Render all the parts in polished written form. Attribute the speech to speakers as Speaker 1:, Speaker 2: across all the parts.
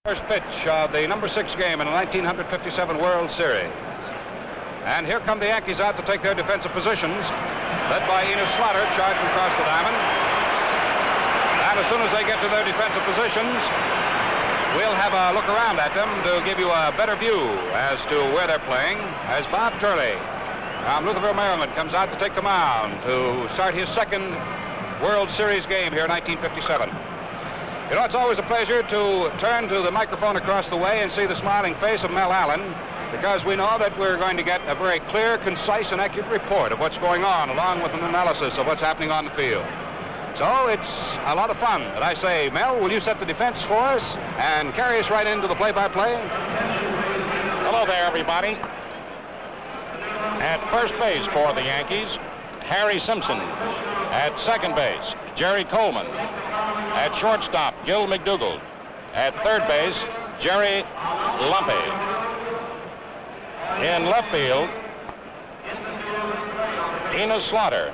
Speaker 1: First pitch of the number 6 game in the 1957 World Series. And here come the Yankees out to take their defensive positions, led by Enos Slaughter, charging across the diamond. And as soon as they get to their defensive positions, we'll have a look around at them to give you a better view as to where they're playing, as Bob Turley from Lutherville, Maryland, comes out to take the mound to start his second World Series game here in 1957. You know, it's always a pleasure to turn to the microphone across the way and see the smiling face of Mel Allen, because we know that we're going to get a very clear, concise, and accurate report of what's going on, along with an analysis of what's happening on the field. So it's a lot of fun. And I say, Mel, will you set the defense for us and carry us right into the play-by-play?
Speaker 2: Hello there, everybody. At first base for the Yankees, Harry Simpson. At second base, Jerry Coleman. At shortstop, Gil McDougald. At third base, Jerry Lumpy. In left field, Enos Slaughter.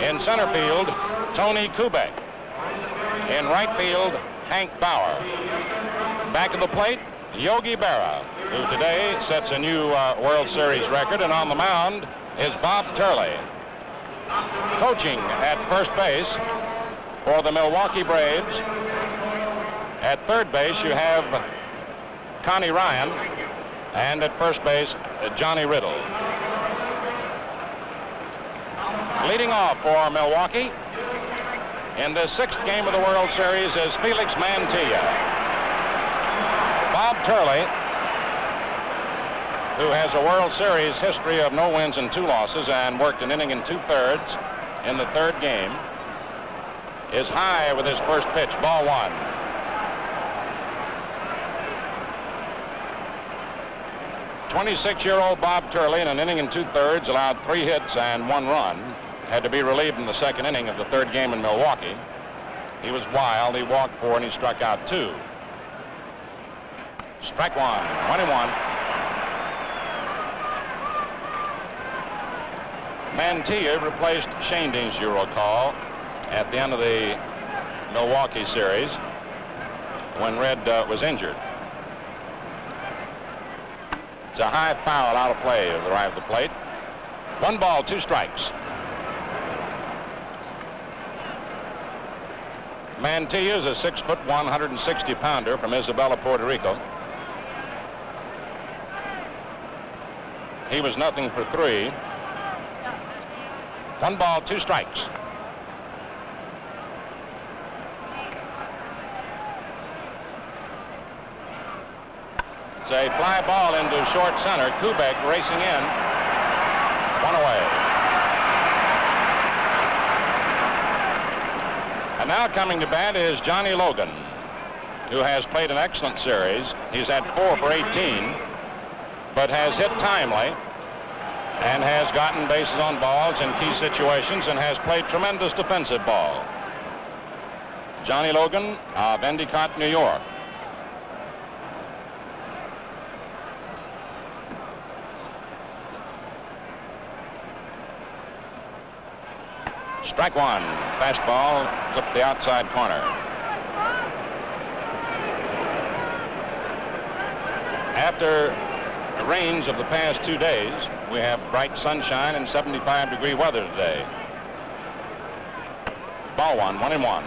Speaker 2: In center field, Tony Kubek. In right field, Hank Bauer. Back of the plate, Yogi Berra, who today sets a new World Series record, and on the mound is Bob Turley. Coaching at first base for the Milwaukee Braves. At third base, you have Connie Ryan, and at first base, Johnny Riddle. Leading off for Milwaukee in the 6th game of the World Series is Felix Mantilla. Bob Turley, who has a World Series history of no wins and 2 losses and worked an inning and 2/3 in the 3rd game, is high with his first pitch, ball 1. "26-year-old Bob Turley, in an inning and 2/3, allowed 3 hits and 1 run. Had to be relieved in the 2nd inning of the 3rd game in Milwaukee. He was wild. He walked 4 and he struck out 2. Strike 1, 1-1. Mantilla replaced Shane Deans, you recall, at the end of the Milwaukee series when Red was injured. It's a high foul out of play at the right of the plate. 1 ball, 2 strikes. Mantilla is a 6', 160-pounder from Isabela, Puerto Rico. He was nothing for 3. 1 ball, 2 strikes. It's a fly ball into short center. Kubek racing in. 1 away. And now coming to bat is Johnny Logan, who has played an excellent series. He's had 4 for 18, but has hit timely and has gotten bases on balls in key situations and has played tremendous defensive ball. Johnny Logan of Endicott, New York. Strike 1. Fastball clipped the outside corner. After the rains of the past 2 days, we have bright sunshine and 75-degree weather today. Ball 1, 1-1.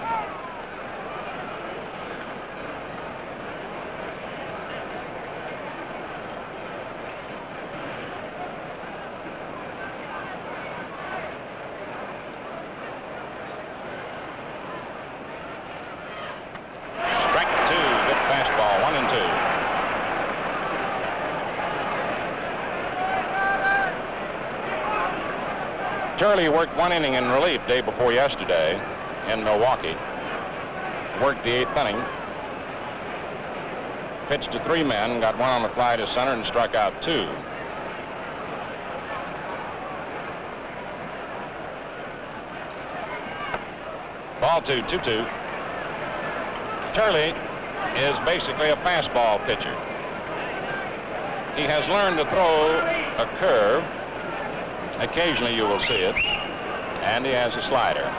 Speaker 2: Turley worked 1 inning in relief day before yesterday in Milwaukee. Worked the 8th inning. Pitched to 3 men, got 1 on the fly to center and struck out 2. Ball 2, 2-2. Turley is basically a fastball pitcher. He has learned to throw a curve. Occasionally you will see it, and he has a slider.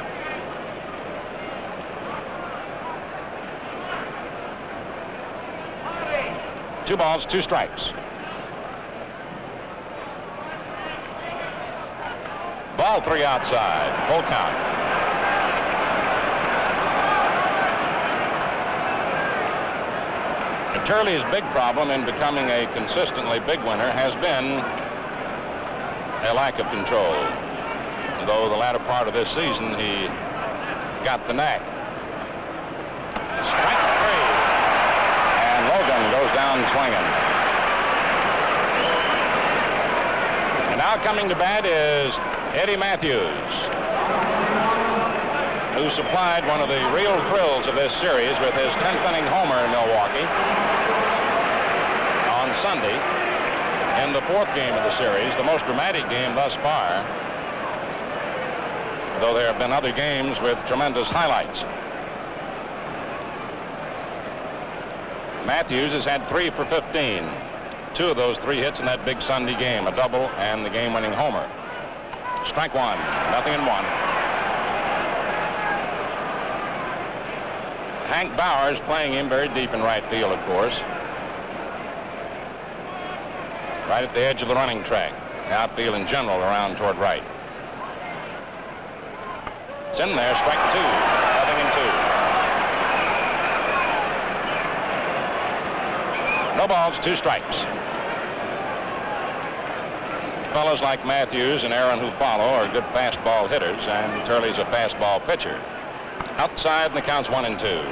Speaker 2: 2 balls, 2 strikes. Ball 3 outside. Full count. Turley's big problem in becoming a consistently big winner has been a lack of control. Though the latter part of this season, he got the knack. Strike 3. And Logan goes down swinging. And now coming to bat is Eddie Matthews, who supplied one of the real thrills of this series with his 10th inning homer in Milwaukee on Sunday in the 4th game of the series, the most dramatic game thus far, though there have been other games with tremendous highlights. Matthews has had 3 for 15. 2 of those 3 hits in that big Sunday game, a double and the game-winning homer. Strike 1, 0-1. Hank Bauer playing him very deep in right field, of course. Right at the edge of the running track. The outfield in general around toward right. It's in there, strike 2, 0-2. No balls, 2 strikes. Fellows like Matthews and Aaron who follow are good fastball hitters, and Turley's a fastball pitcher. Outside, and the count's 1-2.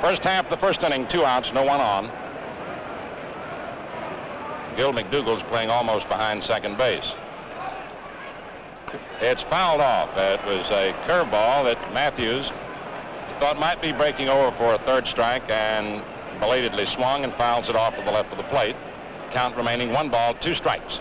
Speaker 2: First half of the first inning, 2 outs, no one on. Gil McDougall's playing almost behind second base. It's fouled off. It was a curveball that Matthews thought might be breaking over for a 3rd strike and belatedly swung and fouls it off to the left of the plate. Count remaining 1 ball, 2 strikes.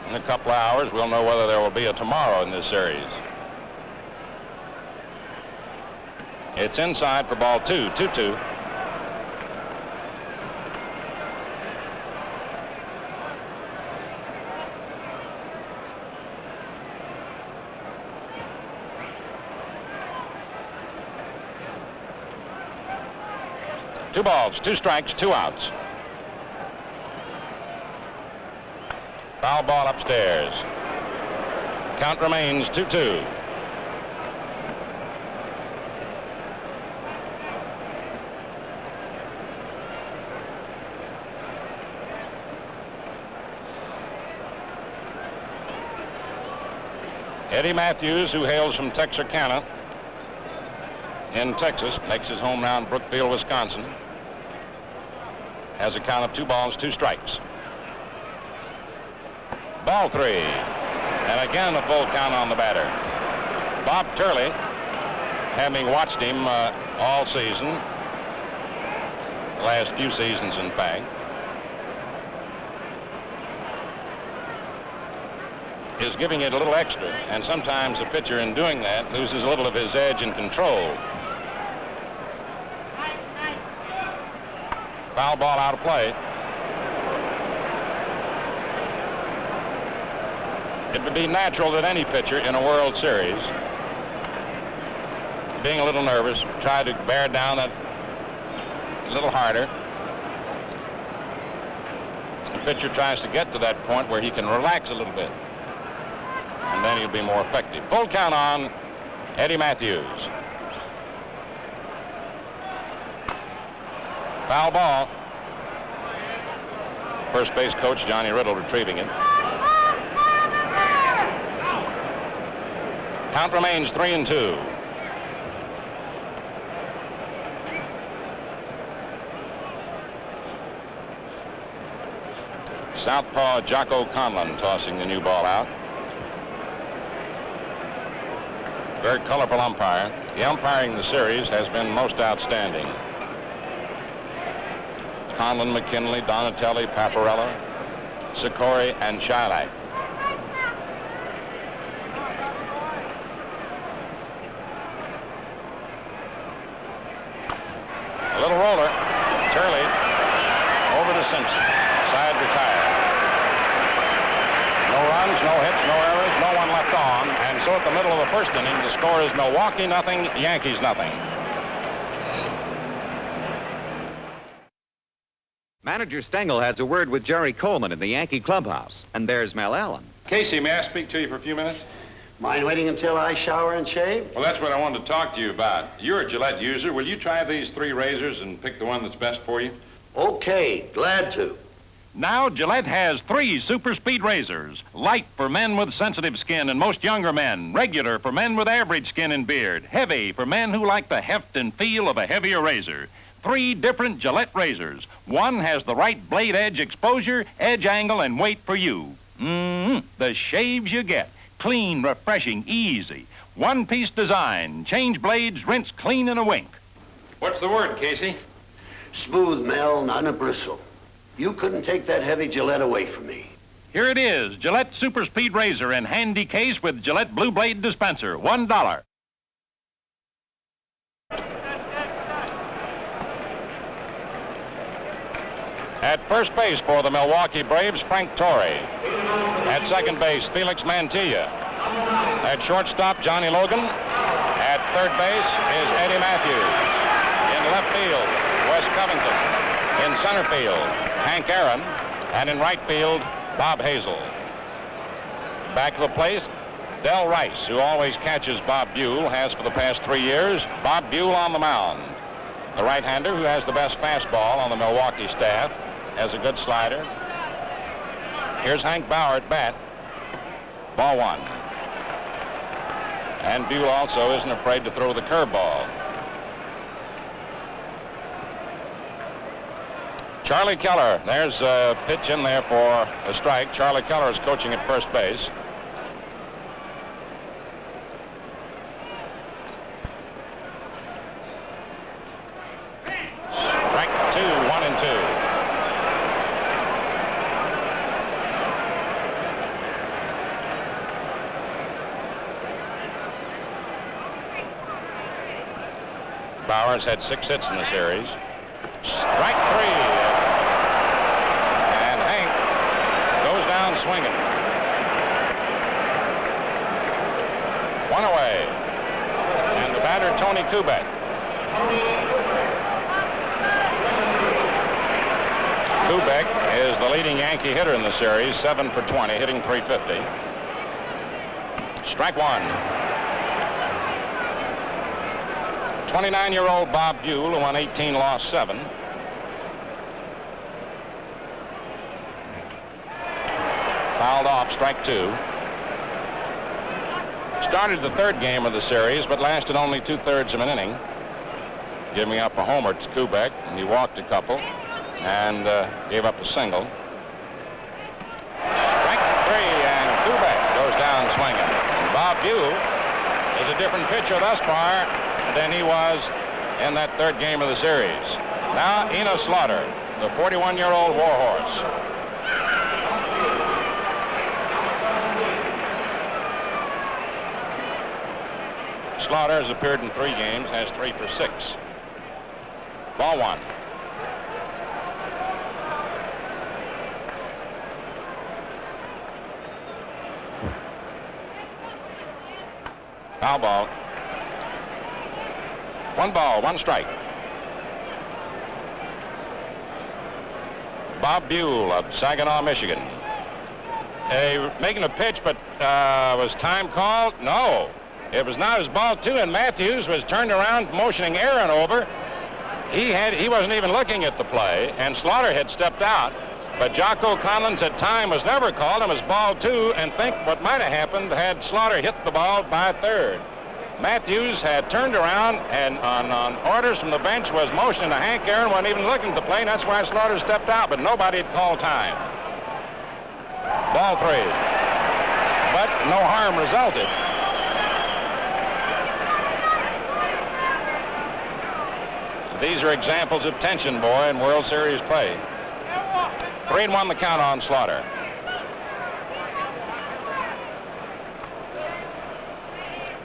Speaker 2: In a couple of hours, we'll know whether there will be a tomorrow in this series. It's inside for ball 2, 2-2. Two balls, 2 strikes, 2 outs. Foul ball upstairs. Count remains 2-2. Eddie Matthews, who hails from Texarkana in Texas, makes his home now in Brookfield, Wisconsin, has a count of 2 balls, 2 strikes. Ball 3. And again a full count on the batter. Bob Turley, having watched him all season, the last few seasons in fact, is giving it a little extra, and sometimes the pitcher in doing that loses a little of his edge and control. Foul ball out of play. It would be natural that any pitcher in a World Series, being a little nervous, try to bear down that a little harder. The pitcher tries to get to that point where he can relax a little bit, and then he'll be more effective. Full count on Eddie Matthews. Foul ball. First base coach Johnny Riddle retrieving it. Count remains 3-2. Southpaw Jocko Conlon tossing the new ball out. Very colorful umpire. The umpiring in the series has been most outstanding. Conlon, McKinley, Donatelli, Paparella, Sikori, and Shylock. A little roller. Simpson. Side retired. No runs, no hits, no errors, no one left on. And so at the middle of the first inning, the score is Milwaukee nothing, Yankees nothing.
Speaker 3: Manager Stengel has a word with Jerry Coleman in the Yankee clubhouse. And there's Mel Allen.
Speaker 4: Casey, may I speak to you for a few minutes?
Speaker 5: Mind waiting until I shower and shave?
Speaker 4: Well, that's what I wanted to talk to you about. You're a Gillette user. Will you try these 3 razors and pick the one that's best for you?
Speaker 5: Okay, glad to.
Speaker 6: Now, Gillette has 3 super speed razors. Light for men with sensitive skin and most younger men. Regular for men with average skin and beard. Heavy for men who like the heft and feel of a heavier razor. 3 different Gillette razors. One has the right blade edge exposure, edge angle, and weight for you. The shaves you get. Clean, refreshing, easy. One-piece design. Change blades, rinse clean in a wink.
Speaker 4: What's the word, Casey?
Speaker 5: Smooth, Mel, not a bristle. You couldn't take that heavy Gillette away from me.
Speaker 6: Here it is, Gillette Super Speed Razor in handy case with Gillette Blue Blade dispenser, $1.
Speaker 2: At first base for the Milwaukee Braves, Frank Torrey. At second base, Felix Mantilla. At shortstop, Johnny Logan. At third base is Eddie Matthews. In left field, Wes Covington. In center field, Hank Aaron. And in right field, Bob Hazel. Back to the plate, Del Rice, who always catches Bob Buell, has for the past 3 years. Bob Buell on the mound. The right-hander who has the best fastball on the Milwaukee staff, has a good slider. Here's Hank Bauer at bat. Ball 1. And Buell also isn't afraid to throw the curveball. Charlie Keller, there's a pitch in there for a strike. Charlie Keller is coaching at first base. Strike 2, 1 and 2. Bauer's had 6 hits in the series. Strike 3. And Hank goes down swinging. 1 away. And the batter, Tony Kubek. Kubek is the leading Yankee hitter in the series, 7 for 20, hitting .350. Strike 1. 29-year-old Bob Buell, who won 18, lost 7. Fouled off, strike 2. Started the third game of the series, but lasted only 2/3 of an inning, giving up a homer to Kubek, and he walked a couple and gave up a single. Strike 3, and Kubek goes down swinging. And Bob Buell is a different pitcher thus far than he was in that third game of the series. Now, Enos Slaughter, the 41-year-old warhorse. Slaughter has appeared in 3 games, has 3 for 6. Ball 1. Foul ball. 1 ball, 1 strike. Bob Buell of Saginaw, Michigan. Making a pitch, but was time called? No. It was not his ball 2, and Matthews was turned around motioning Aaron over. He wasn't even looking at the play, and Slaughter had stepped out. But Jocko Conlon said time was never called. It was ball 2, and think what might have happened had Slaughter hit the ball by third. Matthews had turned around and on orders from the bench was motioning to Hank Aaron, wasn't even looking at the play, and that's why Slaughter stepped out, but nobody had called time. Ball 3. But no harm resulted. These are examples of tension, boy, in World Series play. 3-1 the count on Slaughter.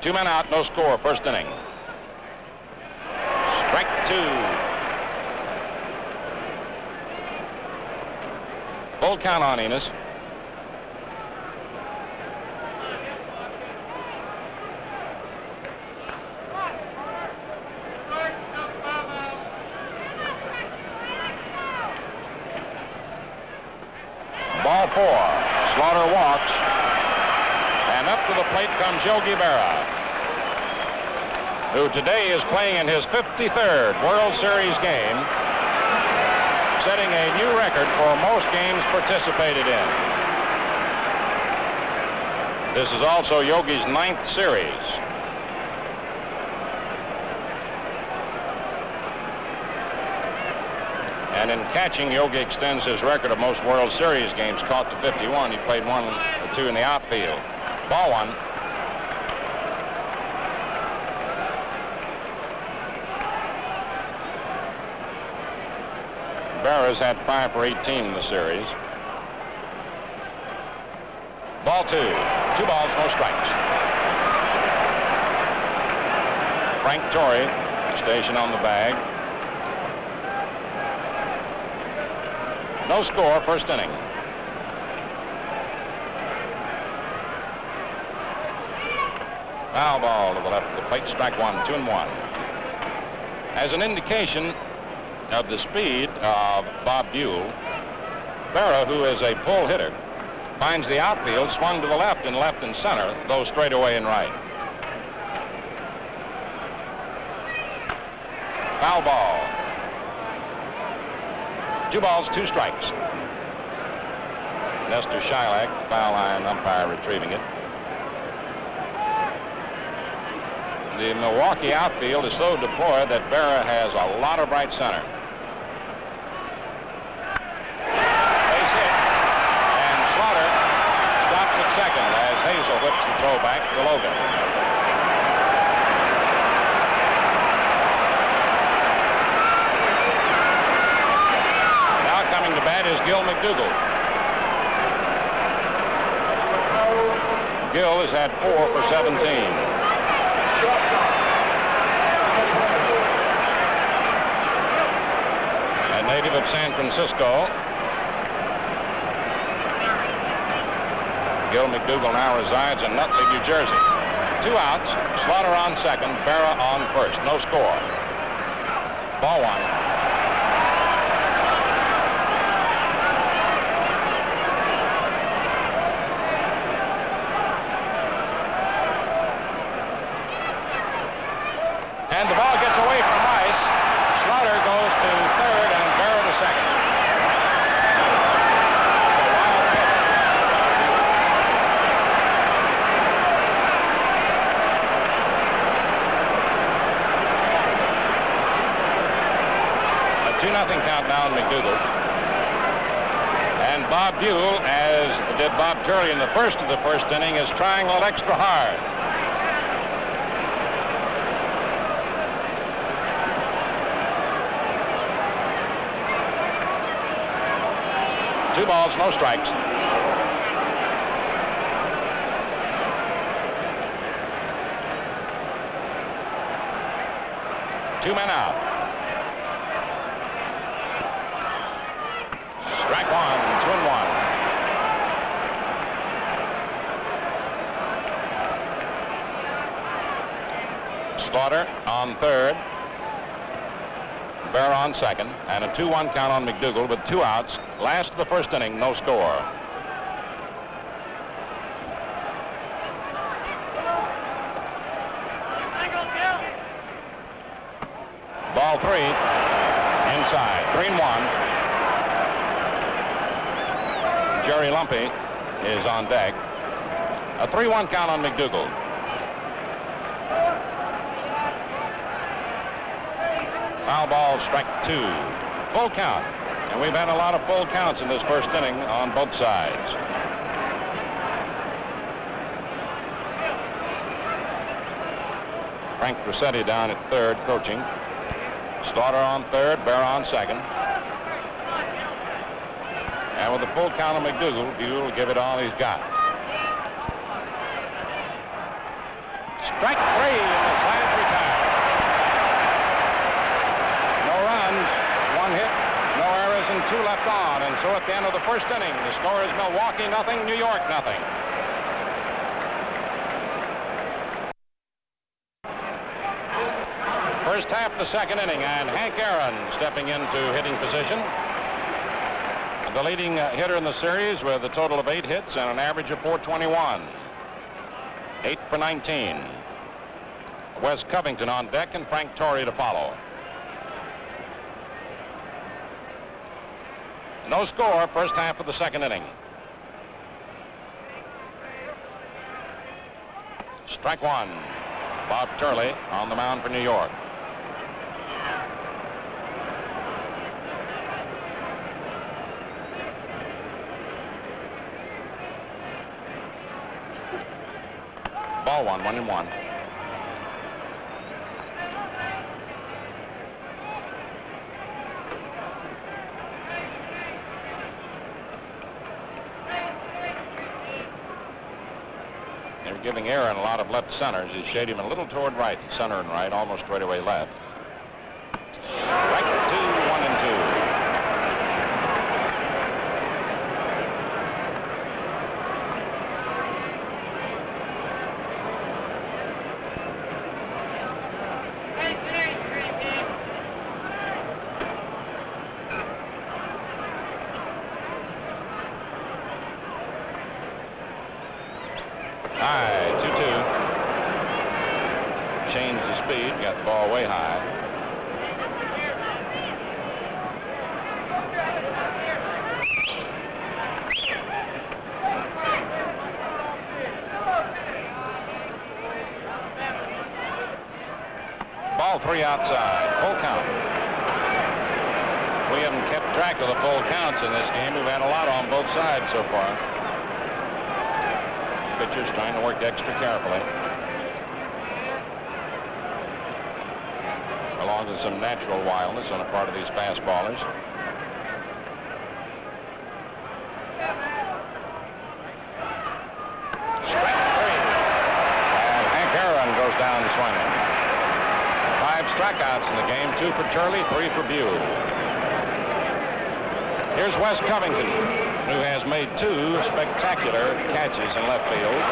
Speaker 2: Two men out, no score, first inning. Strike 2. Full count on Enos. Ball 4. Slaughter walks. And up to the plate comes Yogi Berra, who today is playing in his 53rd World Series game, setting a new record for most games participated in. This is also Yogi's 9th series. And in catching, Yogi extends his record of most World Series games caught to 51. He played 1 or 2 in the outfield. Ball 1. Berra's had 5 for 18 in the series. Ball 2. 2 balls, no strikes. Frank Torrey, station on the bag. No score, first inning. Foul ball to the left of the plate, strike 1, 2-1. As an indication of the speed of Bob Buell, Berra, who is a pull hitter, finds the outfield swung to the left and center, though straight away and right. Foul ball. 2 balls, 2 strikes. Nestor Shilak, foul line umpire, retrieving it. The Milwaukee outfield is so deployed that Berra has a lot of right center. Base hit, and Slaughter stops at second as Hazel whips the throw back to Logan. Now coming to bat is Gil McDougald. Gil has had 4 for 17. A native of San Francisco, Gil McDougald now resides in Nutley, New Jersey. 2 outs, Slaughter on second, Berra on first. No score. Ball 1. And the ball gets away from Rice. Slaughter goes to third and Berra to second. A 2-0 count now on McDougald. And Bob Buell, as did Bob Turley in the first of the first inning, is trying a little extra hard. Two balls, no strikes. Two men out. Strike 1, 2-1. Slaughter on third. Berra on second, and a 2-1 count on McDougald with 2 outs. Last of the first inning, no score. Ball 3, inside, 3-1. Jerry Lumpy is on deck. A 3-1 count on McDougald. Foul ball, strike 2. Full count. And we've had a lot of full counts in this first inning on both sides. Frank Rossetti down at third, coaching. Slaughter on third, Berra on second. And with a full count on McDougald, Buell will give it all he's got. Strike 3, and the slide's retired. No runs, 1 hit, no errors, and 2 left. left on, and so at the end of the first inning, the score is Milwaukee nothing, New York nothing. First half of the second inning, and Hank Aaron stepping into hitting position. The leading hitter in the series with a total of 8 hits and an average of .421. 8 for 19. Wes Covington on deck and Frank Torrey to follow. No score, first half of the second inning. Strike one. Bob Turley on the mound for New York. Ball one, 1-1. They're giving Aaron a lot of left centers. He shaded him a little toward right, center and right, almost straightaway left. Strike 2, 1-2. High, 2-2. Changed the speed, got the ball way high. Ball 3 outside, full count. We haven't kept track of the full counts in this game. We've had a lot on both sides so far. Pitchers trying to work extra carefully, along with some natural wildness on the part of these fastballers. Strike 3. And Hank Aaron goes down swinging. 5 strikeouts in the game, 2 for Turley, 3 for Buell. Here's Wes Covington, who has made 2 spectacular catches in left field.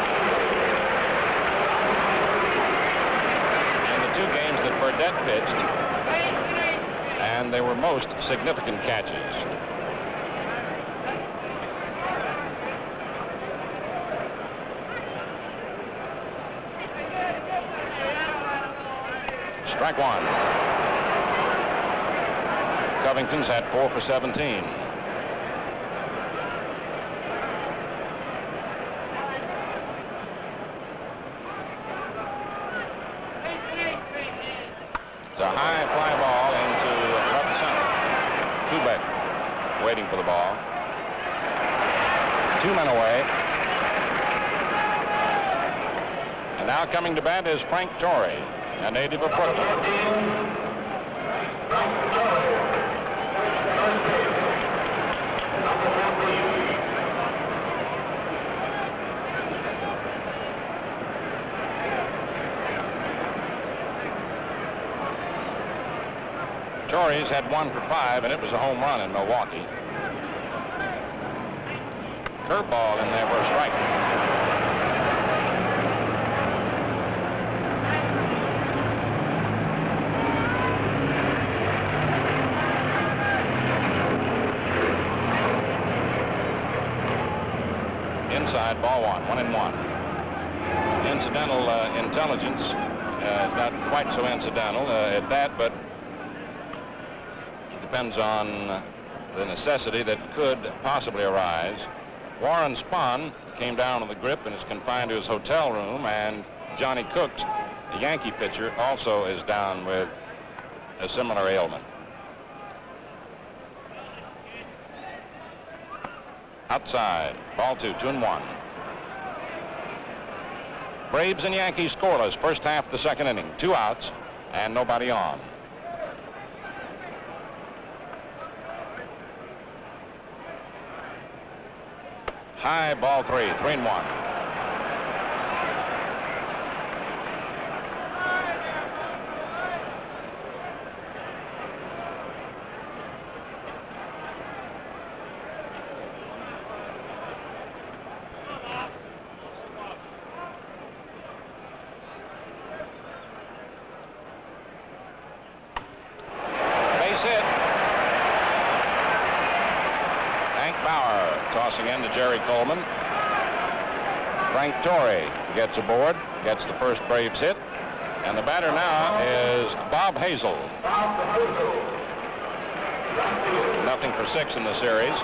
Speaker 2: In the 2 games that Burdette pitched, and they were most significant catches. Strike 1. Covington's had 4 for 17. It's a high fly ball into left center. Kubek waiting for the ball. 2 men away. And now coming to bat is Frank Torrey, a native of Brooklyn. Torrey's had 1 for 5, and it was a home run in Milwaukee. Curveball in there for a strike. Inside, ball 1, 1-1. Incidental intelligence, not quite so incidental at that, but depends on the necessity that could possibly arise. Warren Spahn came down on the grip and is confined to his hotel room, and Johnny Cooks, the Yankee pitcher, also is down with a similar ailment. Outside, ball 2, 2-1. Braves and Yankees scoreless, first half of the second inning. 2 outs and nobody on. High, ball 3, 3-1. tossing in to Jerry Coleman. Frank Torrey gets aboard, gets the first Braves hit, and the batter now is Bob Hazel. 0 for 6 in the series.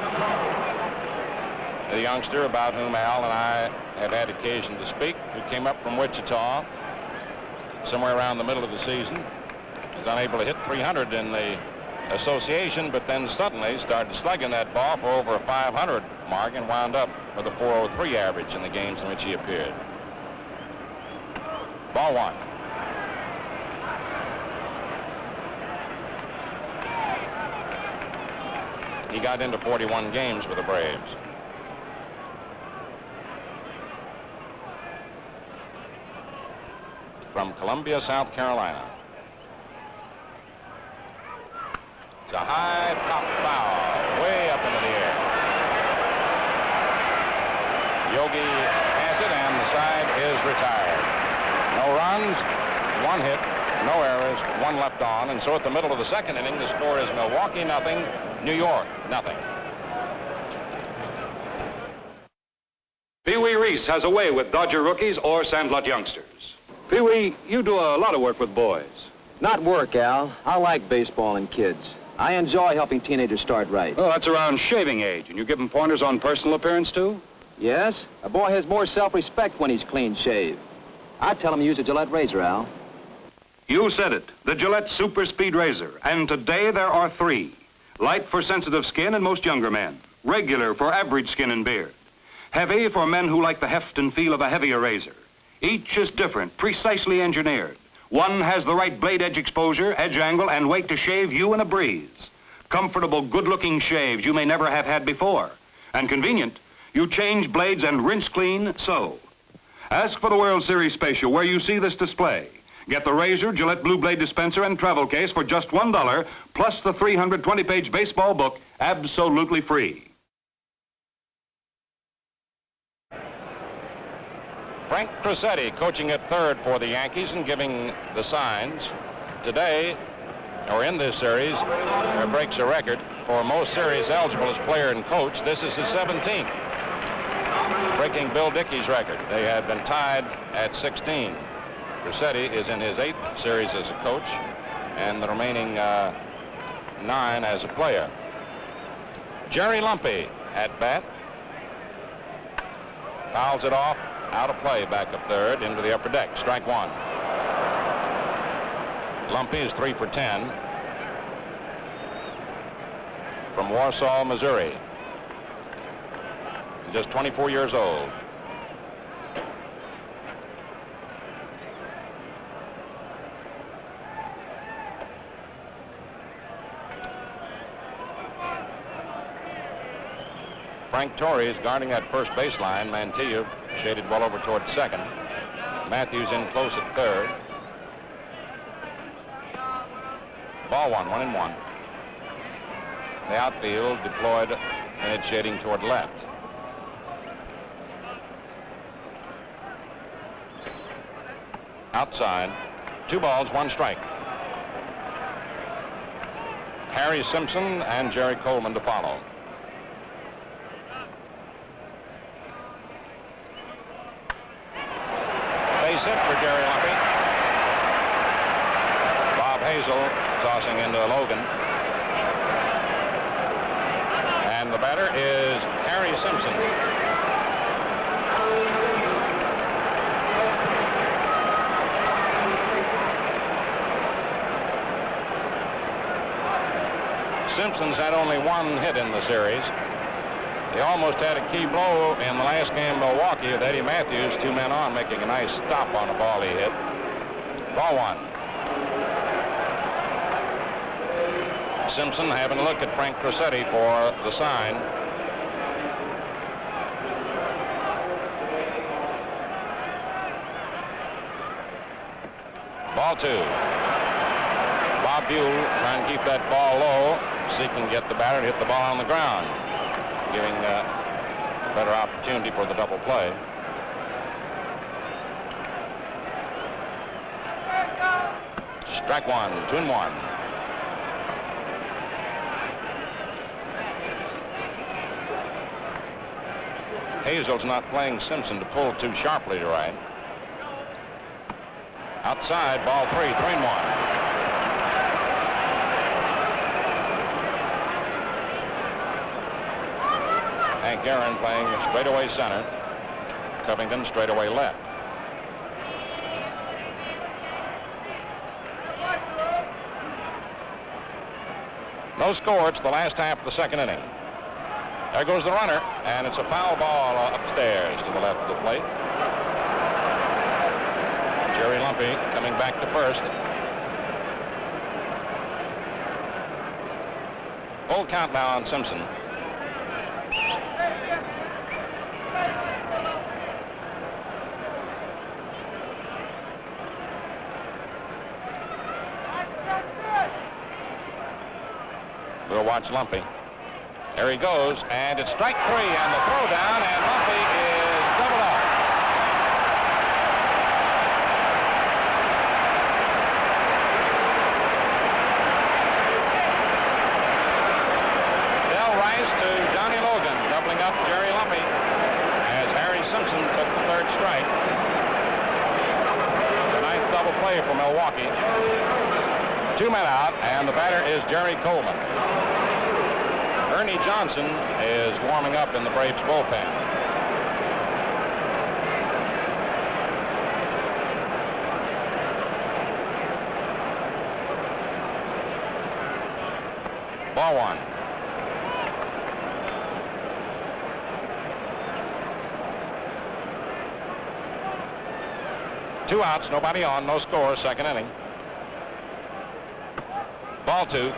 Speaker 2: The youngster about whom Al and I have had occasion to speak, who came up from Wichita somewhere around the middle of the season, was unable to hit 300 in the association, but then suddenly started slugging that ball for over a 500 mark and wound up with a 403 average in the games in which he appeared. Ball 1. He got into 41 games for the Braves. From Columbia, South Carolina. It's a high pop foul, way up into the air. Yogi has it, and the side is retired. No runs, 1 hit, no errors, 1 left on, and so at the middle of the second inning, the score is Milwaukee 0, New York 0.
Speaker 1: Pee Wee Reese has a way with Dodger rookies or Sandlot youngsters. Pee Wee, you do a lot of work with boys.
Speaker 7: Not work, Al. I like baseball and kids. I enjoy helping teenagers start right.
Speaker 1: Oh, that's around shaving age, and you give them pointers on personal appearance, too?
Speaker 7: Yes, a boy has more self-respect when he's clean shaved. I tell him to use a Gillette razor, Al.
Speaker 1: You said it, the Gillette Super Speed Razor, and today there are 3. Light for sensitive skin and most younger men. Regular for average skin and beard. Heavy for men who like the heft and feel of a heavier razor. Each is different, precisely engineered. One has the right blade edge exposure, edge angle, and weight to shave you in a breeze. Comfortable, good-looking shaves you may never have had before. And convenient, you change blades and rinse clean, so. Ask for the World Series Special where you see this display. Get the razor, Gillette Blue Blade dispenser, and travel case for just $1, plus the 320-page baseball book, absolutely free.
Speaker 2: Frank Crosetti coaching at third for the Yankees and giving the signs. Today, or in this series, breaks a record for most series eligible as player and coach. This is his 17th, breaking Bill Dickey's record. They had been tied at 16. Crosetti is in his 8th series as a coach and the remaining 9 as a player. Jerry Lumpy at bat. Fouls it off. Out of play, back up third, into the upper deck. Strike 1. Lumpy is 3 for 10. From Warsaw, Missouri. Just 24 years old. Frank Torrey is guarding that first baseline. Mantilla shaded well over toward second. Matthews in close at third. Ball 1, 1-1. The outfield deployed in its shading toward left. Outside, 2 balls, 1 strike. Harry Simpson and Jerry Coleman to follow. Base hit for Jerry Lumpy. Bob Hazel tossing into Logan. And the batter is Harry Simpson. Simpson's had only 1 hit in the series. They almost had a key blow in the last game in Milwaukee with Eddie Matthews, 2 men on, making a nice stop on a ball he hit. Ball 1. Simpson having a look at Frank Crosetti for the sign. Ball 2. Bob Buell trying to keep that ball low so he can get the batter to hit the ball on the ground, giving a better opportunity for the double play. Strike 1, 2-1. Hazel's not playing Simpson to pull too sharply to right. Outside, ball 3, 3-1. Hank Aaron playing straightaway center. Covington straightaway left. No score. It's the last half of the second inning. There goes the runner, and it's a foul ball upstairs to the left of the plate. Jerry Lumpy coming back to first. Full count now on Simpson. We'll watch Lumpy. There he goes, and it's strike 3 on the throw down, and Lumpy is doubled up. Del Rice to Johnny Logan, doubling up Jerry Lumpy as Harry Simpson took the third strike. The ninth double play for Milwaukee. 2 men out, and the batter is Jerry Coleman. Ernie Johnson is warming up in the Braves bullpen. Ball 1. Two outs, nobody on, no score, second inning. Ball 2.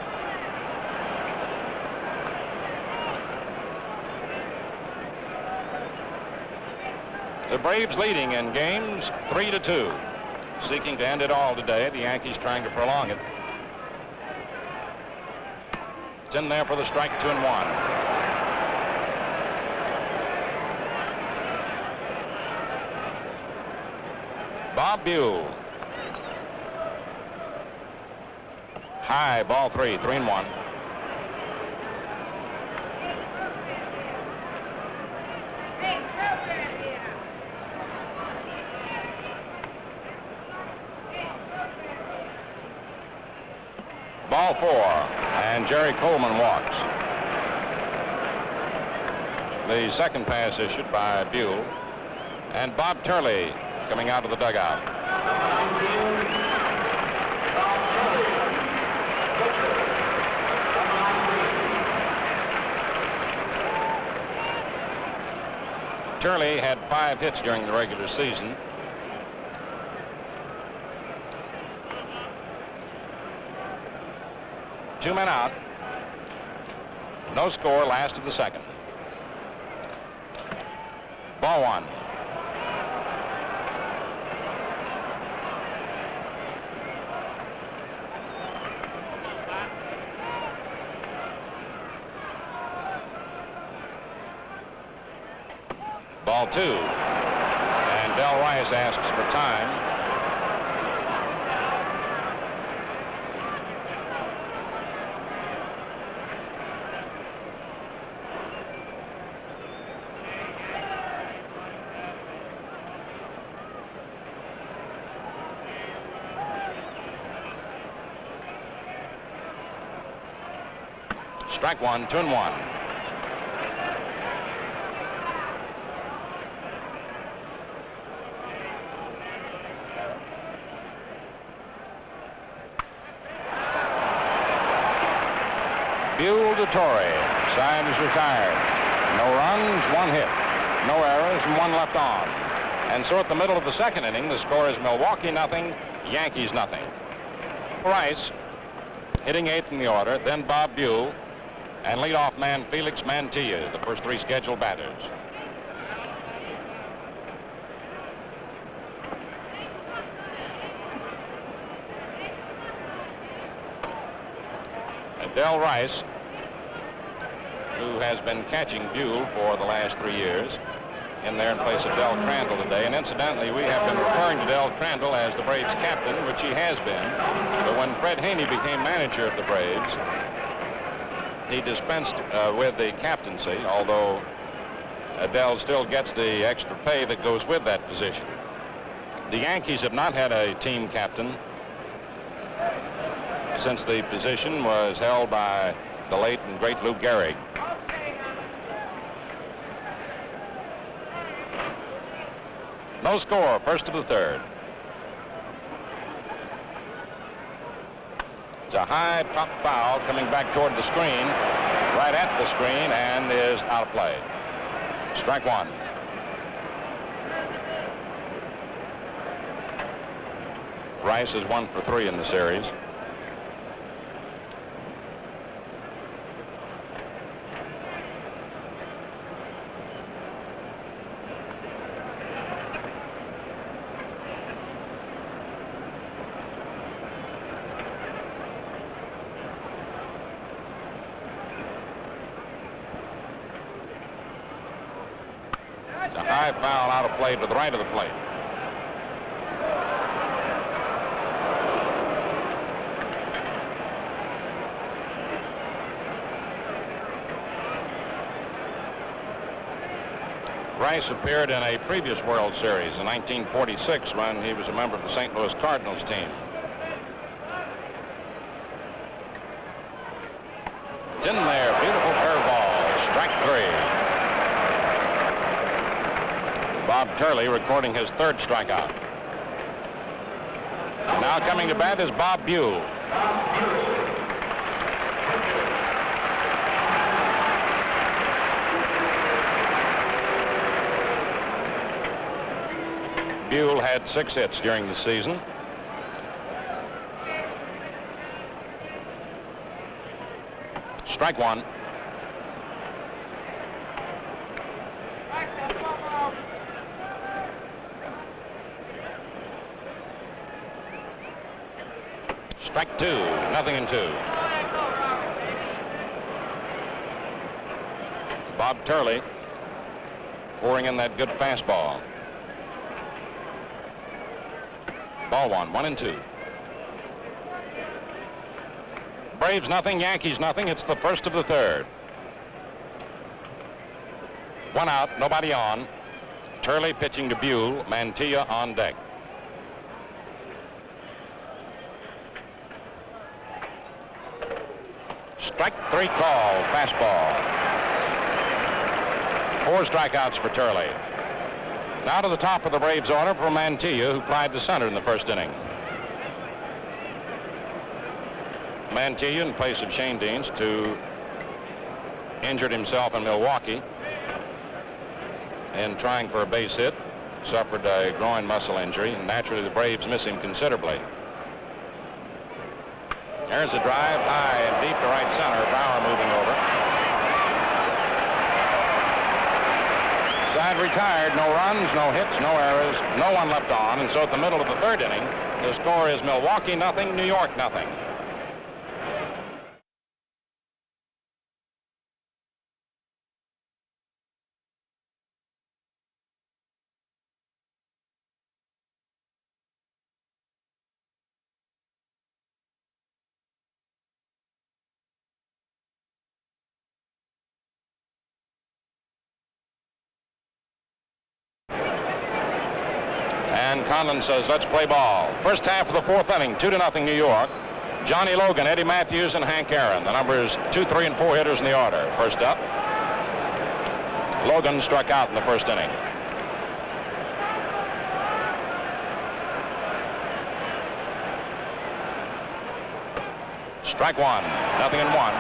Speaker 2: The Braves leading in games 3-2. Seeking to end it all today. The Yankees trying to prolong it. It's in there for the strike, 2-1. Bob Buell. High, ball 3, 3-1. Ball 4, and Jerry Coleman walks. The second pass issued by Buell, and Bob Turley coming out of the dugout. Turley had 5 hits during the regular season. Two men out. No score, last of the second. Ball 1. Ball 2. And Del Rice asks for time. Strike 1, 2-1. Buell to Torrey. Side is retired. No runs, 1 hit. No errors, and 1 left on. And so at the middle of the second inning, the score is Milwaukee 0, Yankees 0. Rice hitting 8th in the order, then Bob Buell, and leadoff man Felix Mantilla, the first 3 scheduled batters. And Del Rice, who has been catching Buell for the last 3 years, in there in place of Del Crandall today. And incidentally, we have been referring to Del Crandall as the Braves captain, which he has been. But when Fred Haney became manager of the Braves, he dispensed with the captaincy, although Adele still gets the extra pay that goes with that position. The Yankees have not had a team captain since the position was held by the late and great Lou Gehrig. No score, first of the third. It's a high pop foul coming back toward the screen, right at the screen, and is out of play. Strike one. Rice is 1 for 3 in the series. It's a high foul out of play to the right of the plate. Rice appeared in a previous World Series in 1946 when he was a member of the St. Louis Cardinals team. It's in there, beautiful curveball, strike three. Bob Turley recording his third strikeout. Now coming to bat is Bob Buell. Buell had 6 hits during the season. Strike one. Strike two, 0-2. Bob Turley pouring in that good fastball. Ball one, 1-2. Braves nothing, Yankees nothing. It's the first of the third. One out, nobody on. Turley pitching to Buell, Mantilla on deck. Strike three call, fastball. 4 strikeouts for Turley. Now to the top of the Braves order for Mantilla, who plied the center in the first inning. Mantilla in place of Shane Deans, who injured himself in Milwaukee in trying for a base hit, suffered a groin muscle injury, and naturally the Braves miss him considerably. There's a drive high and deep to right center. Bauer moving over. Side retired, no runs, no hits, no errors, no one left on, and so at the middle of the third inning, the score is Milwaukee nothing, New York nothing. And Conlon says, let's play ball. First half of the fourth inning, 2-0 New York. Johnny Logan, Eddie Matthews, and Hank Aaron. The numbers 2, 3, and 4 hitters in the order. First up, Logan struck out in the first inning. Strike one, 0-1.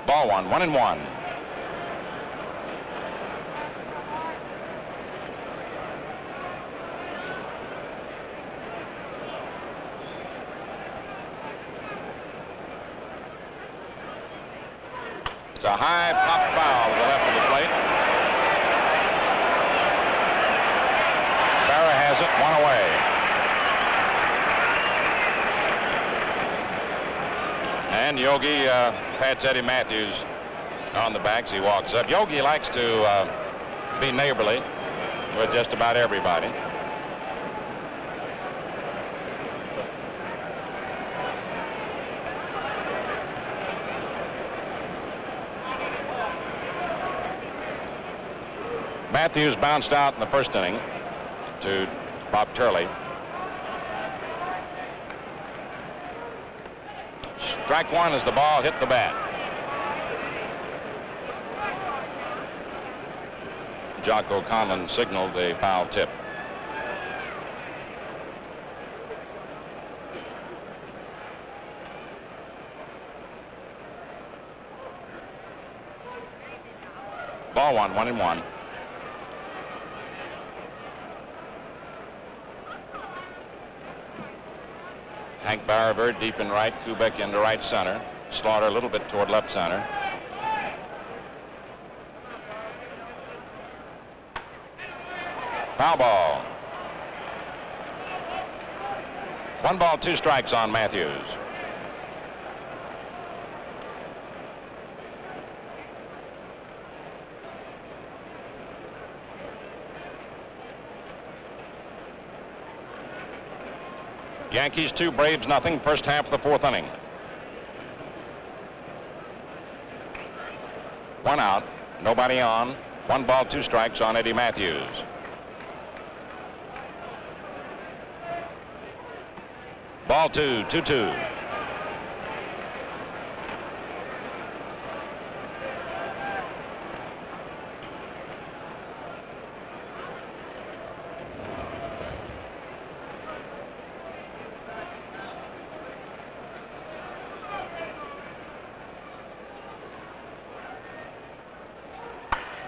Speaker 2: Ball one, 1-1. It's a high pop foul to the left of the plate. Barra has it, 1 away. And Yogi pats Eddie Matthews on the backs. He walks up. Yogi likes to be neighborly with just about everybody. Matthews bounced out in the first inning to Bob Turley. Strike one as the ball hit the bat. Jocko Conlon signaled a foul tip. Ball one, 1-1. Hank Bauer very deep in right, Kubek into right center. Slaughter a little bit toward left center. Foul ball. 1 ball, 2 strikes on Matthews. Yankees 2, Braves nothing, first half of the 4th inning. 1 out, nobody on. 1 ball, 2 strikes on Eddie Matthews. Ball 2, 2-2.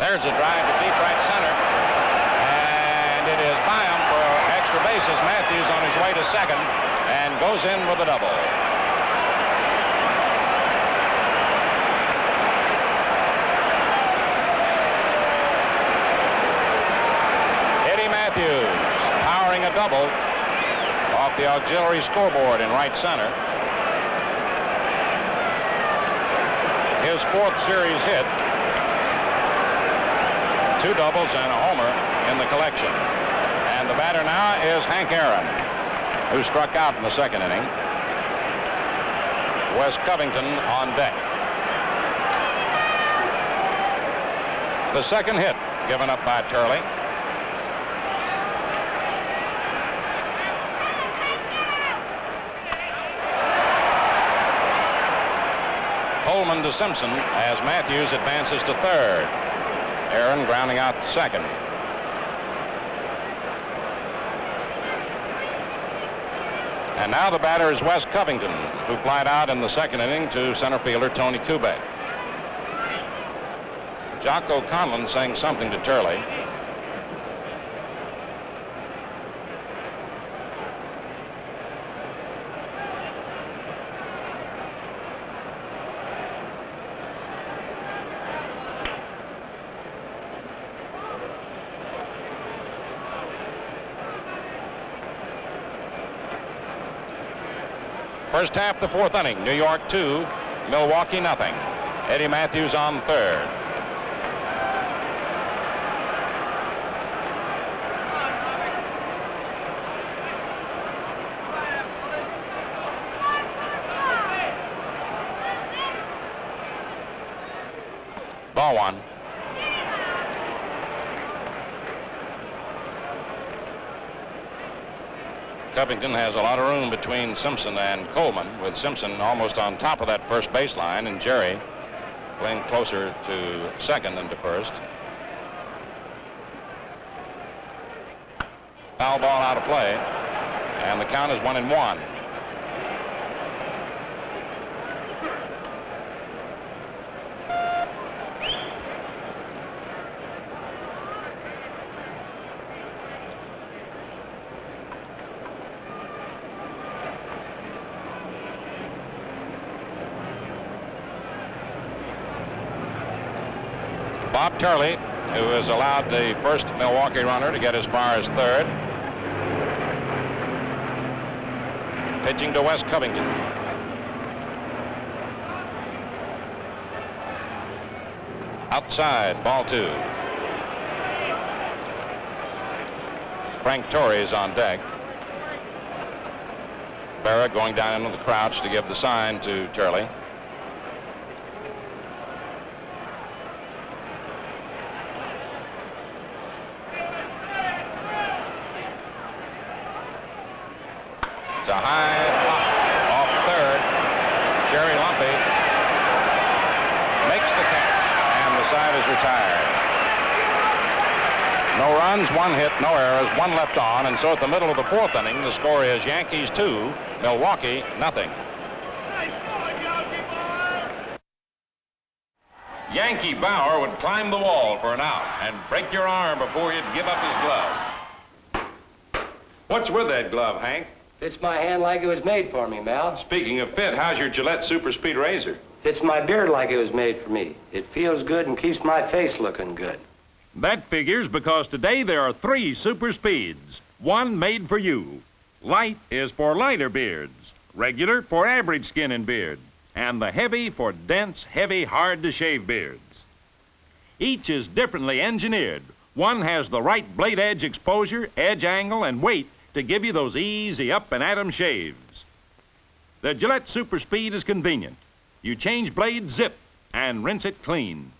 Speaker 2: There's a drive to deep right center, and it is Byam for extra bases. Matthews on his way to second and goes in with a double. Eddie Matthews powering a double off the auxiliary scoreboard in right center. His 4th series hit. 2 doubles and a homer in the collection. And the batter now is Hank Aaron, who struck out in the 2nd inning. Wes Covington on deck. The 2nd hit given up by Turley. Coleman to Simpson as Matthews advances to 3rd. Aaron grounding out to 2nd. And now the batter is Wes Covington, who flied out in the 2nd inning to center fielder Tony Kubek. Jocko Conlon saying something to Turley. First half, the 4th inning. New York 2, Milwaukee nothing. Eddie Matthews on 3rd. Ball 1. Covington has a lot of room between Simpson and Coleman, with Simpson almost on top of that first baseline and Jerry playing closer to 2nd than to 1st. Foul ball out of play, and the count is 1-1. Bob Turley, who has allowed the first Milwaukee runner to get as far as 3rd. Pitching to Wes Covington. Outside, ball 2. Frank Torres on deck. Berra going down into the crouch to give the sign to Turley. It's a high pop off third. Jerry Lumpy makes the catch, and the side is retired. No runs, 1 hit, no errors, 1 left on, and so at the middle of the 4th inning, the score is Yankees 2, Milwaukee nothing.
Speaker 6: Yankee Bauer would climb the wall for an out and break your arm before he'd give up his glove.
Speaker 4: What's with that glove, Hank?
Speaker 8: Fits my hand like it was made for me, Mel.
Speaker 4: Speaking of fit, how's your Gillette Super Speed razor?
Speaker 8: Fits my beard like it was made for me. It feels good and keeps my face looking good.
Speaker 6: That figures because today there are 3 super speeds, one made for you. Light is for lighter beards, regular for average skin and beard, and the heavy for dense, heavy, hard-to-shave beards. Each is differently engineered. One has the right blade edge exposure, edge angle, and weight to give you those easy up-and-at-'em shaves. The Gillette Super Speed is convenient. You change blade, zip, and rinse it clean.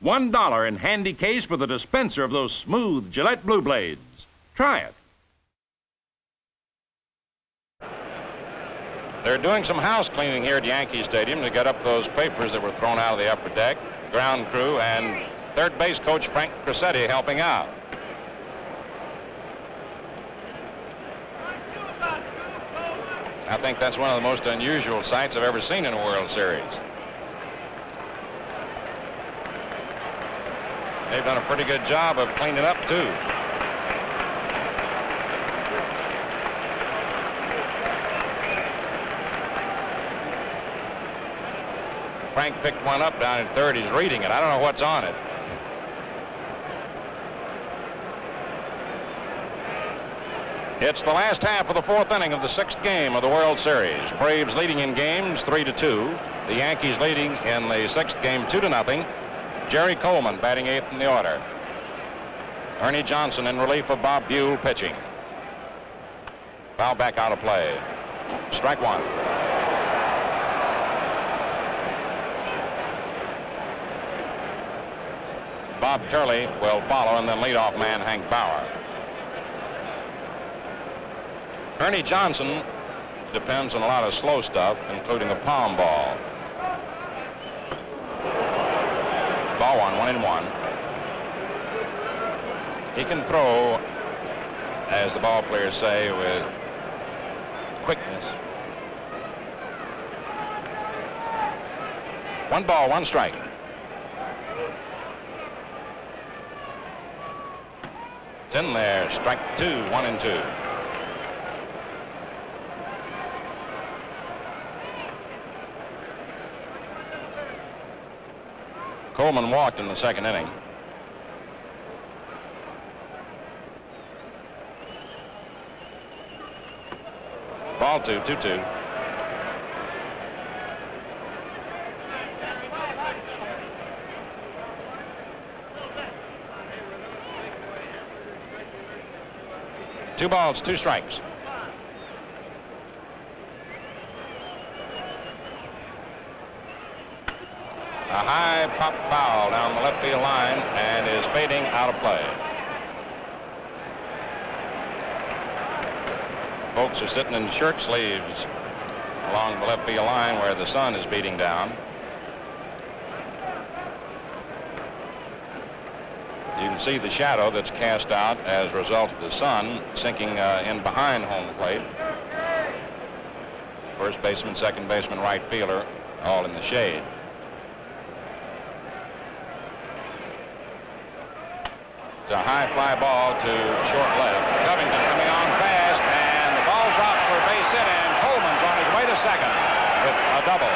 Speaker 6: $1 in handy case for the dispenser of those smooth Gillette Blue Blades. Try it.
Speaker 2: They're doing some house cleaning here at Yankee Stadium to get up those papers that were thrown out of the upper deck. Ground crew and third base coach Frank Cressetti helping out. I think that's one of the most unusual sights I've ever seen in a World Series. They've done a pretty good job of cleaning up, too. Frank picked one up down in third. He's reading it. I don't know what's on it. It's the last half of the 4th inning of the 6th game of the World Series. Braves leading in games 3-2. The Yankees leading in the 6th game 2-0. Jerry Coleman batting 8th in the order. Ernie Johnson in relief of Bob Buell pitching. Foul back out of play. Strike 1. Bob Turley will follow, and then leadoff man Hank Bauer. Ernie Johnson depends on a lot of slow stuff, including a palm ball. Ball 1, 1-1. He can throw, as the ball players say, with quickness. 1 ball, 1 strike. It's in there. Strike 2, 1-2. Coleman walked in the 2nd inning. Ball 2, 2-2. Two balls, 2 strikes. A high pop foul down the left field line and is fading out of play. Folks are sitting in shirt sleeves along the left field line where the sun is beating down. You can see the shadow that's cast out as a result of the sun sinking in behind home plate. First baseman, second baseman, right fielder, all in the shade. It's a high fly ball to short left. Covington coming on fast, and the ball drops for a base hit, and Coleman's on his way to second with a double.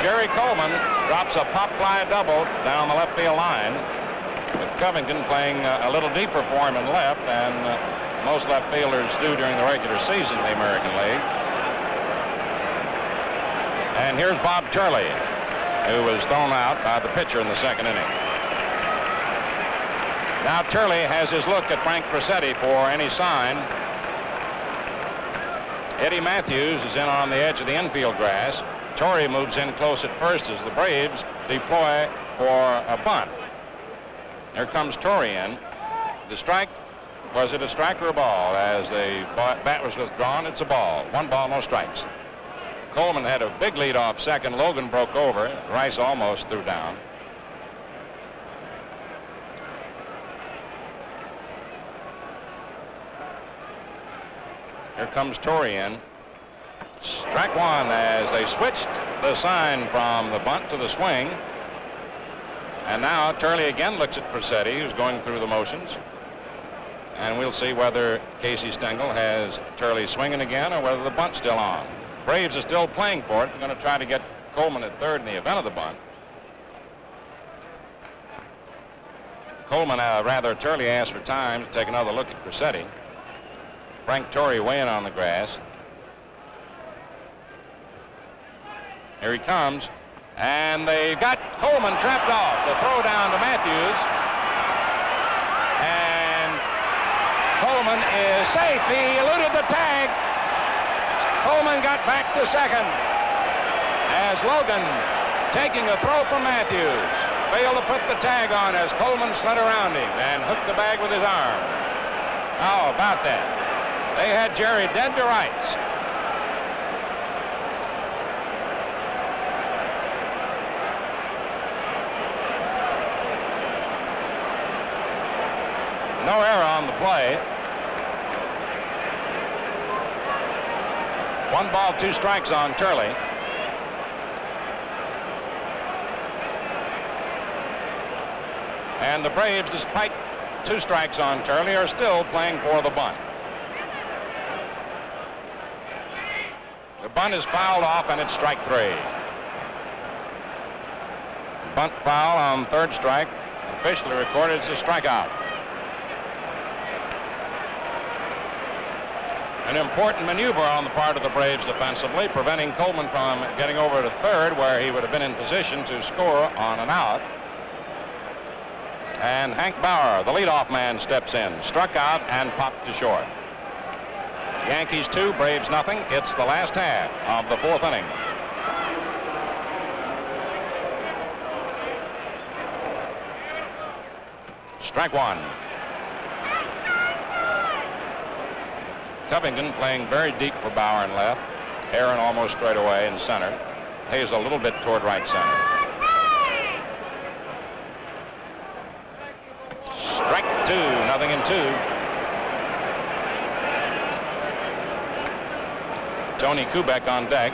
Speaker 2: Jerry Coleman drops a pop fly double down the left field line, with Covington playing a little deeper for him in left, and most left fielders do during the regular season in the American League. And here's Bob Turley, who was thrown out by the pitcher in the second inning. Now Turley has his look at Frank Crosetti for any sign. Eddie Matthews is in on the edge of the infield grass. Torrey moves in close at first as the Braves deploy for a bunt. Here comes Torrey in. The strike, was it a strike or a ball? As the bat was withdrawn, it's a ball. 1 ball, no strikes. Coleman had a big lead off second. Logan broke over. Rice almost threw down. Here comes Torrey in. Strike one as they switched the sign from the bunt to the swing. And now Turley again looks at Crosetti, who's going through the motions. And we'll see whether Casey Stengel has Turley swinging again or whether the bunt's still on. Braves are still playing for it. They're going to try to get Coleman at third in the event of the bunt. Coleman, Turley asked for time to take another look at Crosetti. Frank Torrey weighing on the grass. Here he comes. And they've got Coleman trapped off. The throw down to Matthews. And Coleman is safe. He eluded the tag. Coleman got back to second. As Logan, taking a throw from Matthews, failed to put the tag on as Coleman slid around him and hooked the bag with his arm. How about that? They had Jerry dead to rights. No error on the play. 1 ball, 2 strikes on Turley. And the Braves, despite 2 strikes on Turley, are still playing for the bunt. The bunt is fouled off, and it's strike 3. Bunt foul on third strike, officially recorded as a strikeout. An important maneuver on the part of the Braves defensively, preventing Coleman from getting over to third, where he would have been in position to score on an out. And Hank Bauer, the leadoff man, steps in, struck out and popped to short. Yankees 2, Braves nothing. It's the last half of the 4th inning. Strike 1. Covington playing very deep for Bauer in left. Aaron almost straight away in center. Hayes a little bit toward right center. Strike 2, 0-2. Tony Kubek on deck.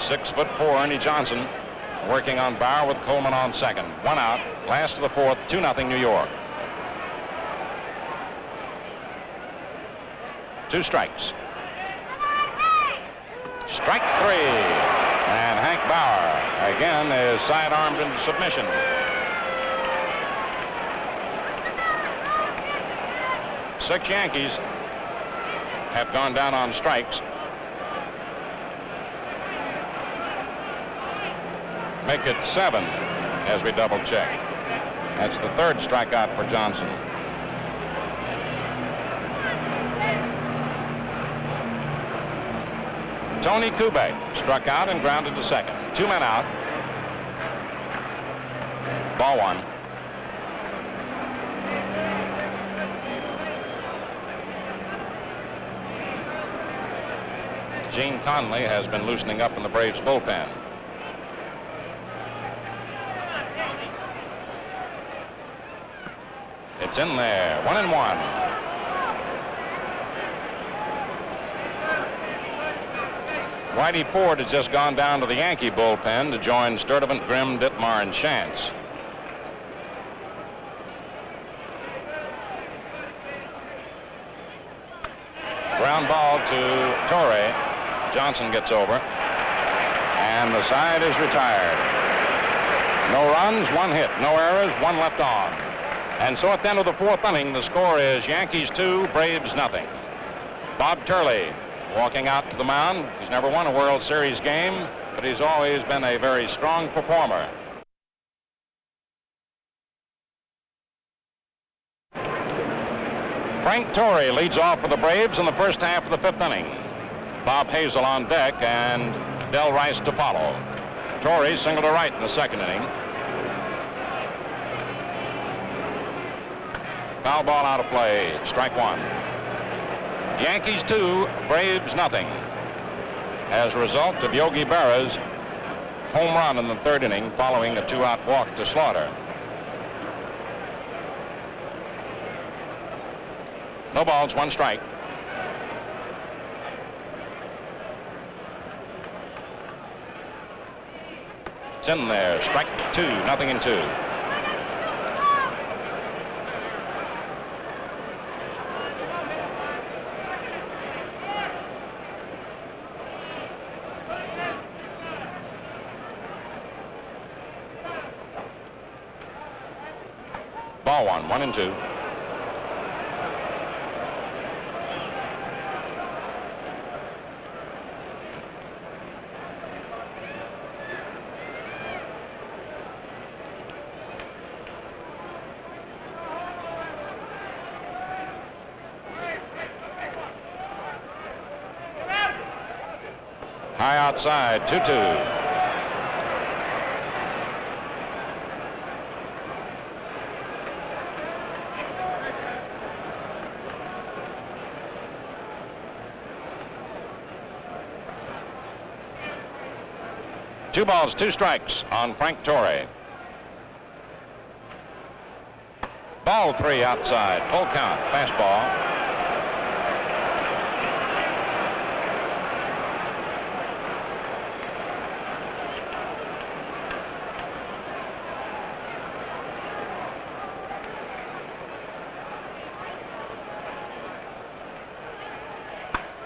Speaker 2: 6'4", Ernie Johnson working on Bauer with Coleman on second. 1 out. Last of the 4th, 2-0 New York. 2 strikes. Strike 3. And Hank Bauer again is sidearmed into submission. Six Yankees have gone down on strikes. Make it 7 as we double check. That's the 3rd strikeout for Johnson. Tony Kubek struck out and grounded to second. 2 men out. Ball 1. Gene Conley has been loosening up in the Braves bullpen. It's in there. 1-1. Whitey Ford has just gone down to the Yankee bullpen to join Sturdivant, Grimm, Ditmar, and Chance. Ground ball to Torrey. Johnson gets over. And the side is retired. No runs, 1 hit. No errors, 1 left on. And so at the end of the fourth inning, the score is Yankees 2, Braves nothing. Bob Turley walking out to the mound. He's never won a World Series game, but he's always been a very strong performer. Frank Torrey leads off for the Braves in the first half of the fifth inning. Bob Hazel on deck and Del Rice to follow. Torrey single to right in the second inning. Foul ball out of play, strike one. Yankees 2, Braves nothing. As a result of Yogi Berra's home run in the third inning following a 2-out walk to Slaughter. No balls, one strike. It's in there, strike two, nothing in two. Ball one, 1-2. High outside, 2-2. Two balls, two strikes on Frank Torrey. Ball three outside, full count, fastball.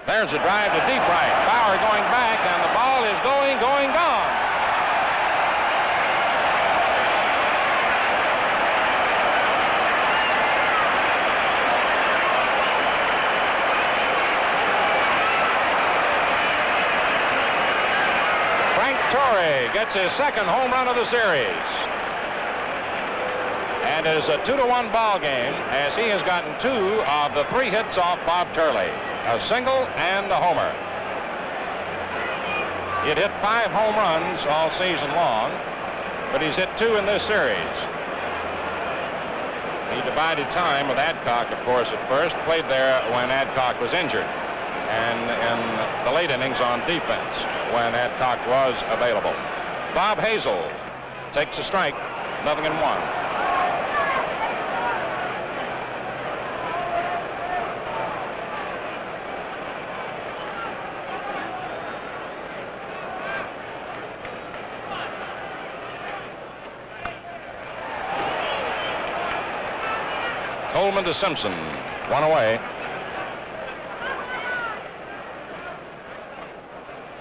Speaker 2: There's a drive to deep right. Bauer going back, and the ball is gone. Frank Torrey gets his second home run of the series. And it is a 2-1 ball game as he has gotten two of the three hits off Bob Turley. A single and a homer. He'd hit 5 home runs all season long, but he's hit 2 in this series. He divided time with Adcock, of course, at first, played there when Adcock was injured, and in the late innings on defense when Adcock was available. Bob Hazel takes a strike, 0-1. Coleman to Simpson, one away.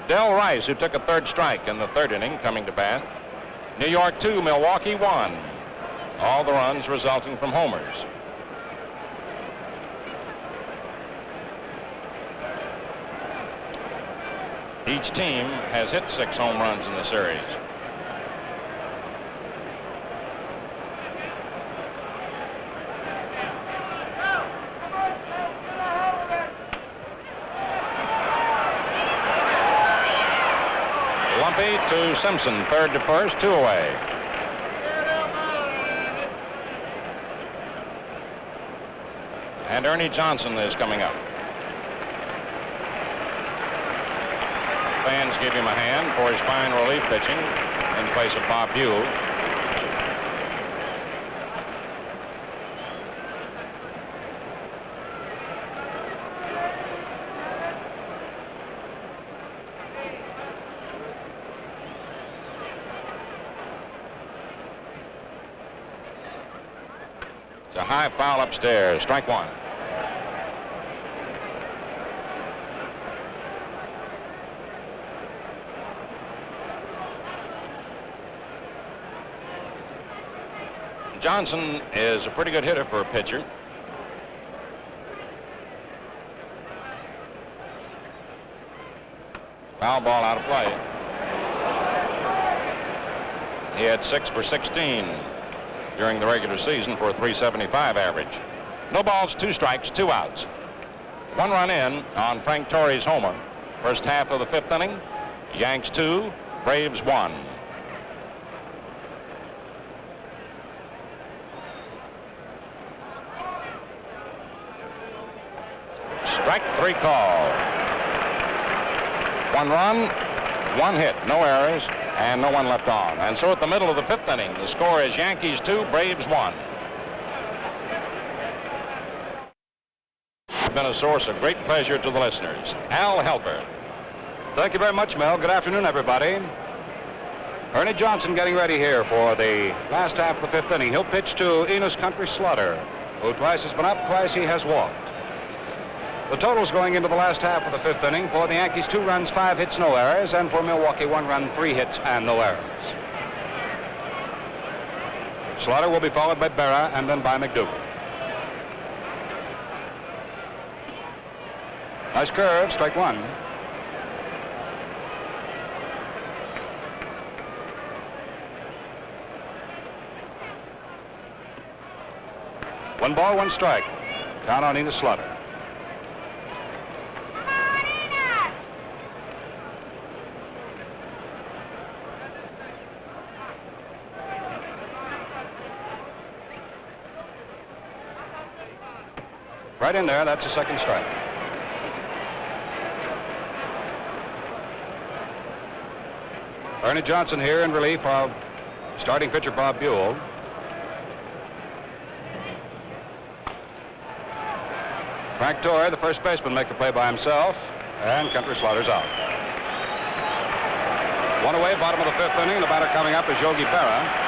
Speaker 2: Del Rice, who took a third strike in the third inning, coming to bat. New York 2, Milwaukee 1. All the runs resulting from homers. Each team has hit 6 home runs in the series. To Simpson, third to first, 2 away. And Ernie Johnson is coming up. Fans give him a hand for his fine relief pitching in place of Bob Buell. It's a high foul upstairs, strike one. Johnson is a pretty good hitter for a pitcher. Foul ball out of play. He had 6 for 16 during the regular season for a .375 average. No balls, 2 strikes, 2 outs. 1 run in on Frank Torrey's homer. First half of the 5th inning. Yanks 2, Braves 1. Strike 3 call. 1 run, 1 hit, no errors, and no one left on. And so at the middle of the 5th inning, the score is Yankees 2, Braves 1. It's been a source of great pleasure to the listeners. Al Helper.
Speaker 1: Thank you very much, Mel. Good afternoon, everybody. Ernie Johnson getting ready here for the last half of the 5th inning. He'll pitch to Enos Country Slaughter, who twice has been up, twice he has walked. The totals going into the last half of the 5th inning: for the Yankees, 2 runs, 5 hits, no errors, and for Milwaukee, 1 run, 3 hits, and no errors. Slaughter will be followed by Berra and then by McDougal. Nice curve, strike 1. One ball, 1 strike. Down on Enos Slaughter. Right in there, that's a 2nd strike. Ernie Johnson here in relief of starting pitcher Bob Buell. Frank Torrey, the first baseman, make the play by himself, and Country Slaughter's out. 1 away, bottom of the 5th inning. The batter coming up is Yogi Berra.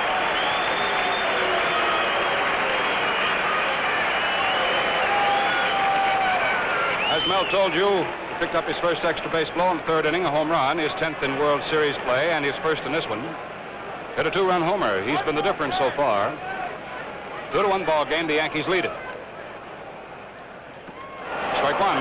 Speaker 1: As Mel told you, he picked up his first extra base blow in the 3rd inning, a home run, his 10th in World Series play, and his first in this one. Hit a 2-run homer. He's been the difference so far. 2-1 ball game. The Yankees lead it. Strike 1.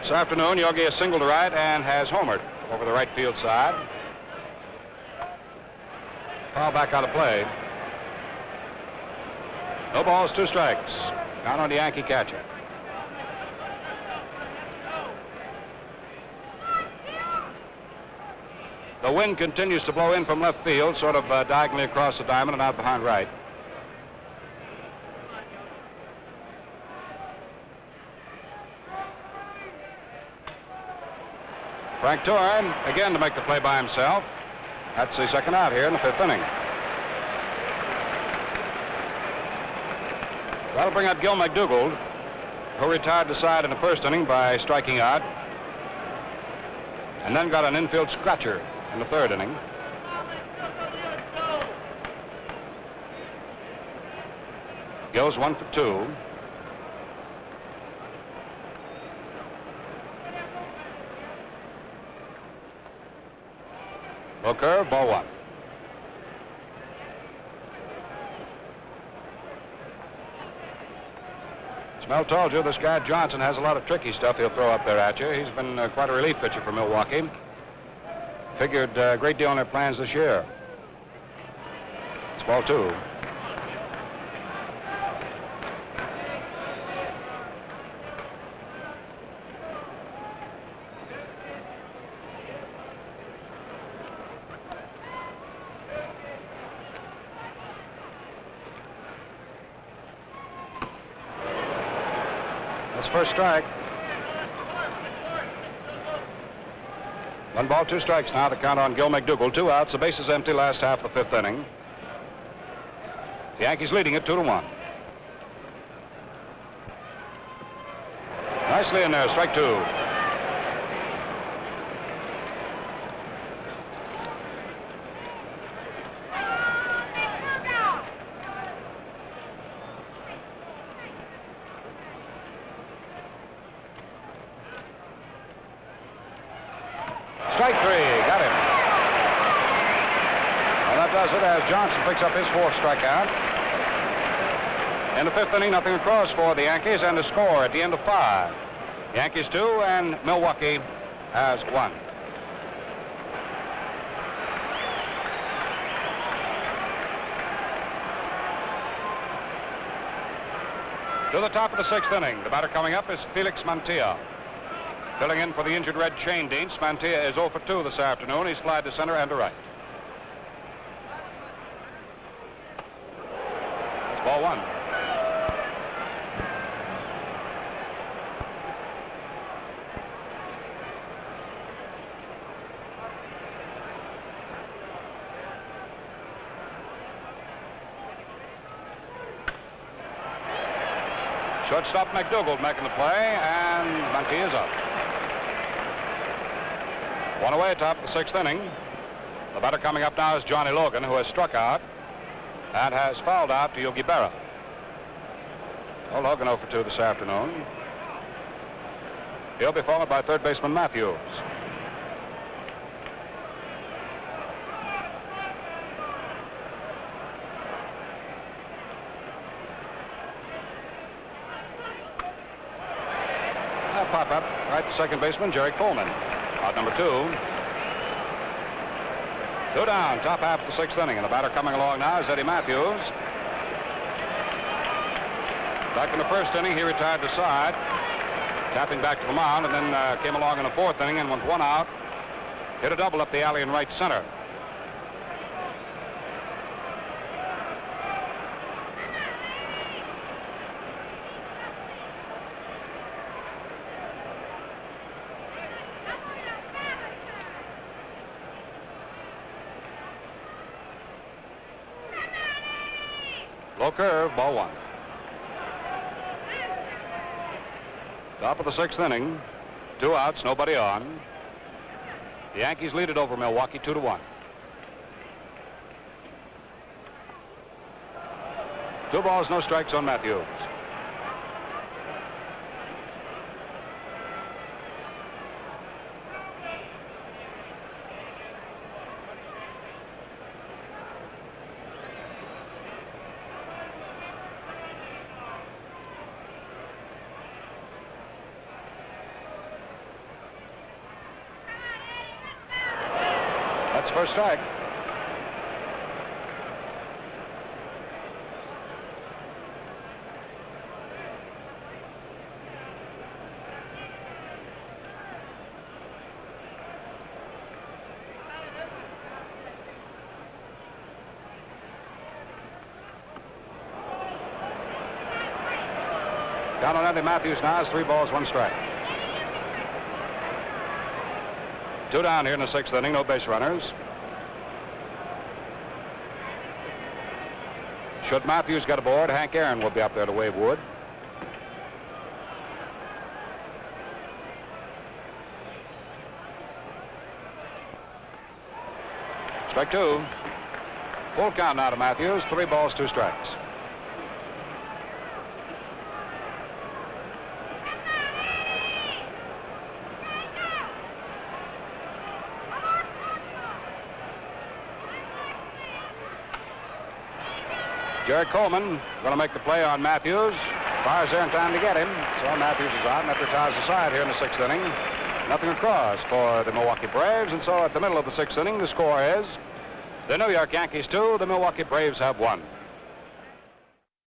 Speaker 1: This afternoon, Yogi has singled to right and has homered over the right field side. Foul back out of play. No balls, 2 strikes. Down on the Yankee catcher. The wind continues to blow in from left field, sort of diagonally across the diamond and out behind right. Frank Torrey again to make the play by himself. That's the 2nd out here in the 5th inning. That'll bring up Gil McDougal, who retired the side in the 1st inning by striking out, and then got an infield scratcher in the 3rd inning. Gil's 1 for 2. Low curve, ball 1. As Mel told you, this guy Johnson has a lot of tricky stuff he'll throw up there at you. He's been quite a relief pitcher for Milwaukee. Figured a great deal on their plans this year. It's ball 2. That's first strike. 1 ball, 2 strikes now to count on Gil McDougal. 2 outs. The base is empty last half of the 5th inning. The Yankees leading it 2-1. Nicely in there. Strike 2. Strike three. Got him. Well, that does it as Johnson picks up his fourth strikeout. In the fifth inning, nothing across for the Yankees, and the score at the end of 5. Yankees 2 and Milwaukee has 1. To the top of the 6th inning. The batter coming up is Felix Mantilla. Filling in for the injured Red Shane Deans. Mantilla is 0 for 2 this afternoon. He's flied to center and to right. That's ball 1. Shortstop McDougald making the play, and Mantilla's up. 1 away, top of the 6th inning. The batter coming up now is Johnny Logan, who has struck out and has fouled out to Yogi Berra. Well, Logan 0 for 2 this afternoon. He'll be followed by third baseman Matthews. Pop up right to second baseman Jerry Coleman. Out number 2. 2 down, top half of the 6th inning, and the batter coming along now is Eddie Matthews. Back in the 1st inning, he retired to side, tapping back to the mound, and then came along in the 4th inning and with 1 out, hit a double up the alley in right center. Low curve, ball 1. Top of the 6th inning. 2 outs, nobody on. The Yankees lead it over Milwaukee 2-1. 2 balls, no strikes on Matthews. That's first strike. Count on Eddie Matthews now is 3 balls, 1 strike. 2 down here in the 6th inning, no base runners. Should Matthews get aboard, Hank Aaron will be up there to wave wood. Strike 2. Full count now to Matthews, 3 balls, 2 strikes. Jerry Coleman going to make the play on Matthews. Fires there in time to get him. So Matthews is out, and that retires the side here in the 6th inning. Nothing across for the Milwaukee Braves, and so at the middle of the 6th inning, the score is the New York Yankees 2, the Milwaukee Braves have 1.